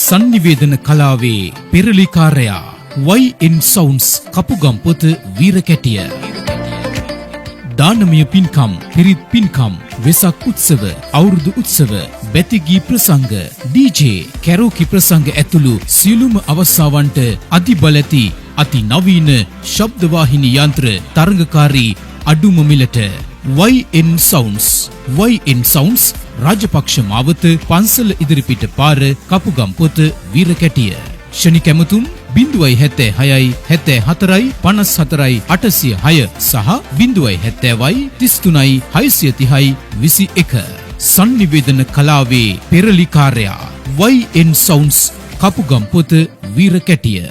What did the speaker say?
sannivedana කලාවේ පෙරලිකාරයා YN Sounds කපුගම්පොත Weeraketiya දානමය පින්කම් පිරිත් පින්කම් වෙසක් උත්සව අවුරුදු උත්සව බැතිගී ප්‍රසංග DJ කැරෝකි ප්‍රසංග ඇතුළු සියලුම අවස්ථාවන්ට අධිබල ඇති අති නවීන ශබ්දවාහිනී යන්ත්‍ර තරඟකාරී අඩුම මිලට YN Sounds රාජපක්ෂ මාවත පන්සල ඉදිරිපිට පාර කපුගම්පොත වීරකැටිය ශනික ඇමතුම් 076 74 54 806 සහ 070 33 630 21 sannivedana කලාවේ පෙරලිකාරයා YN Sounds කපුගම්පොත වීරකැටිය